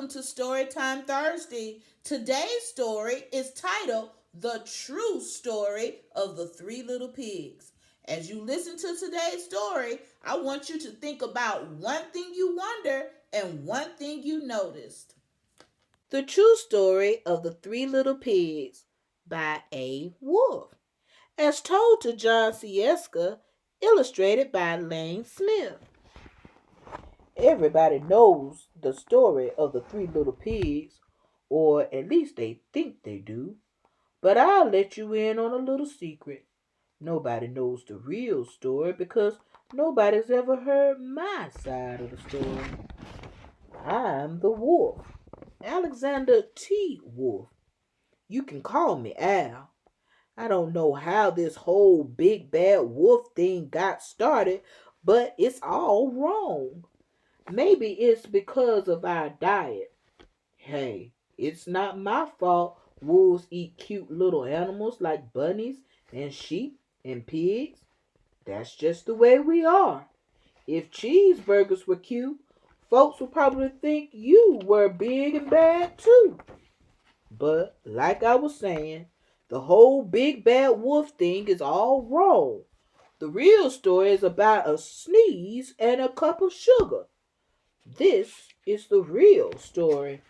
welcome to Storytime Thursday. Today's story is titled The True Story of the Three Little Pigs. As you listen to today's story, I want you to think about one thing you wonder and one thing you noticed. The True Story of the Three Little Pigs by A. Wolf. As told to John Sieska, illustrated by Lane Smith. Everybody knows the story of the three little pigs, or at least they think they do. But I'll let you in on a little secret. Nobody knows the real story because nobody's ever heard my side of the story. I'm the wolf, Alexander T. Wolf. You can call me Al. I don't know how this whole big bad wolf thing got started, but it's all wrong. Maybe it's because of our diet. Hey, it's not my fault wolves eat cute little animals like bunnies and sheep and pigs. That's just the way we are. If cheeseburgers were cute, folks would probably think you were big and bad too. But, like I was saying, the whole big bad wolf thing is all wrong. The real story is about a sneeze and a cup of sugar. This is the real story.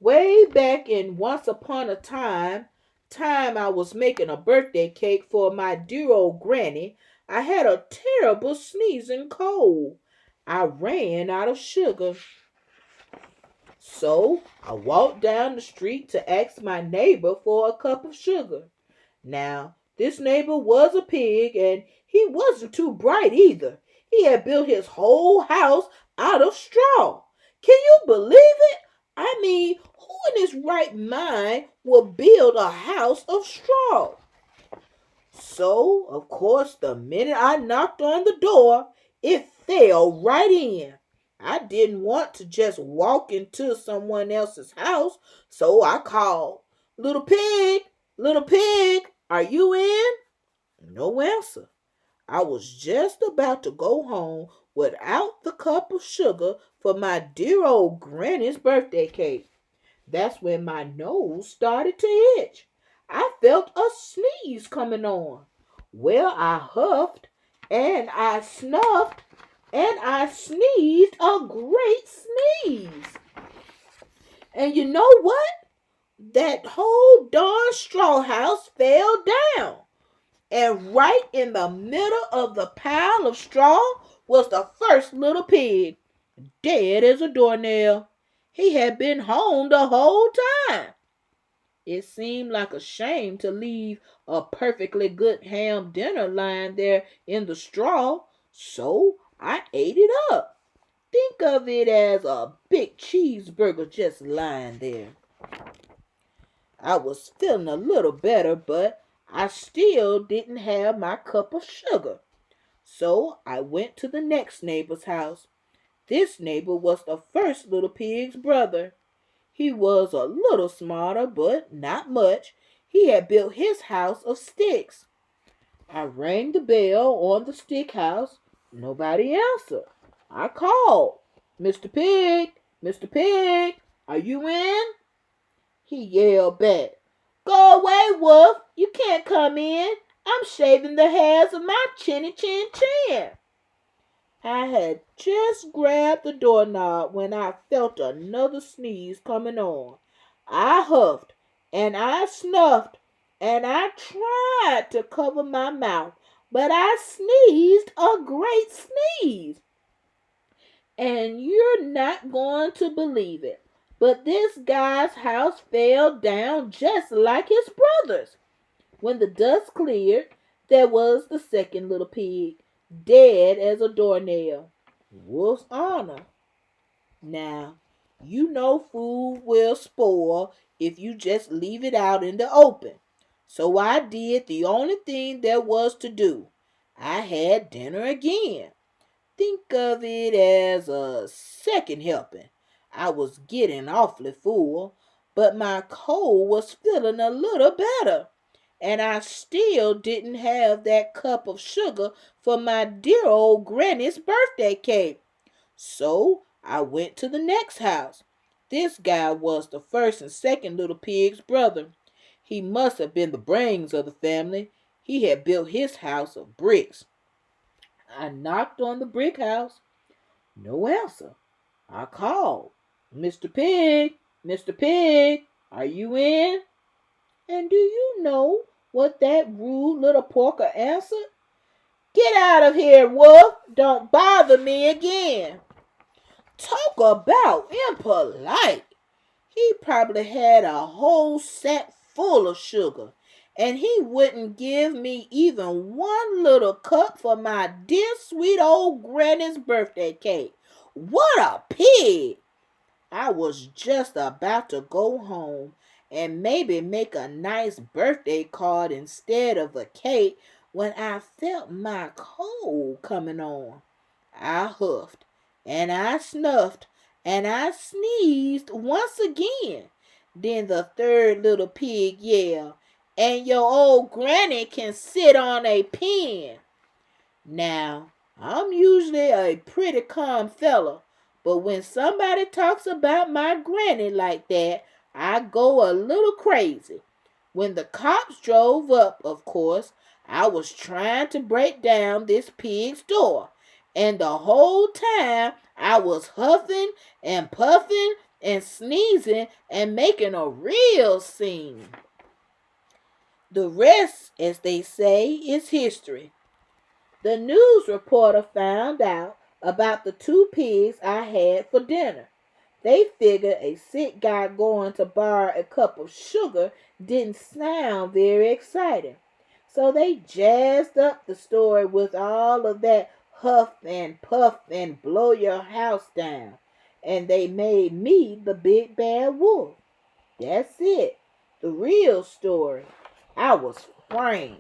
Way back in Once Upon a time I was making a birthday cake for my dear old granny, I had a terrible sneezing cold. I ran out of sugar. So I walked down the street to ask my neighbor for a cup of sugar. Now, this neighbor was a pig, and he wasn't too bright either. He had built his whole house out of straw. Can you believe it? I mean, who in his right mind would build a house of straw? So, of course, the minute I knocked on the door, it fell right in. I didn't want to just walk into someone else's house, so I called, little pig, are you in? No answer. I was just about to go home without the cup of sugar for my dear old granny's birthday cake. That's when my nose started to itch. I felt a sneeze coming on. Well, I huffed and I snuffed and I sneezed a great sneeze. And you know what? That whole darn straw house fell down. And right in the middle of the pile of straw was the first little pig, dead as a doornail. He had been home the whole time. It seemed like a shame to leave a perfectly good ham dinner lying there in the straw, so I ate it up. Think of it as a big cheeseburger just lying there. I was feeling a little better, but I still didn't have my cup of sugar. So I went to the next neighbor's house. This neighbor was the first little pig's brother. He was a little smarter, but not much. He had built his house of sticks. I rang the bell on the stick house. Nobody answered. I called, Mr. Pig, are you in? He yelled back, go away, Wolf. You can't come in. I'm shaving the hairs of my chinny chin chin. I had just grabbed the doorknob when I felt another sneeze coming on. I huffed and I snuffed and I tried to cover my mouth, but I sneezed a great sneeze. And you're not going to believe it, but this guy's house fell down just like his brother's. When the dust cleared, there was the second little pig, dead as a doornail. Wolf's honor. Now, you know food will spoil if you just leave it out in the open. So I did the only thing there was to do. I had dinner again. Think of it as a second helping. I was getting awfully full, but my cold was feeling a little better. And I still didn't have that cup of sugar for my dear old granny's birthday cake. So I went to the next house. This guy was the first and second little pig's brother. He must have been the brains of the family. He had built his house of bricks. I knocked on the brick house. No answer. I called. Mr. Pig, Mr. Pig, are you in? And do you know what that rude little porker answered? Get out of here, Wolf. Don't bother me again. Talk about impolite. He probably had a whole sack full of sugar, and he wouldn't give me even one little cup for my dear sweet old granny's birthday cake. What a pig! I was just about to go home and maybe make a nice birthday card instead of a cake when I felt my cold coming on. I huffed and I snuffed and I sneezed once again. Then the third little pig yelled, and your old granny can sit on a pin. Now, I'm usually a pretty calm fella, but when somebody talks about my granny like that, I go a little crazy. When the cops drove up, of course, I was trying to break down this pig's door, and the whole time I was huffing and puffing and sneezing and making a real scene. The rest, as they say, is history. The news reporter found out about the two pigs I had for dinner. They figured a sick guy going to borrow a cup of sugar didn't sound very exciting. So they jazzed up the story with all of that huff and puff and blow your house down. And they made me the big bad wolf. That's it. The real story. I was framed.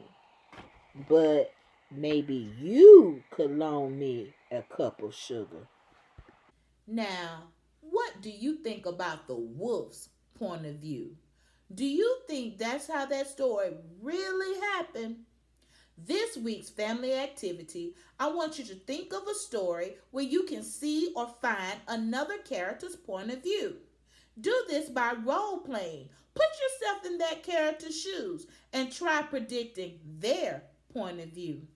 But maybe you could loan me a cup of sugar. Now, what do you think about the wolf's point of view? Do you think that's how that story really happened? This week's family activity, I want you to think of a story where you can see or find another character's point of view. Do this by role playing. Put yourself in that character's shoes and try predicting their point of view.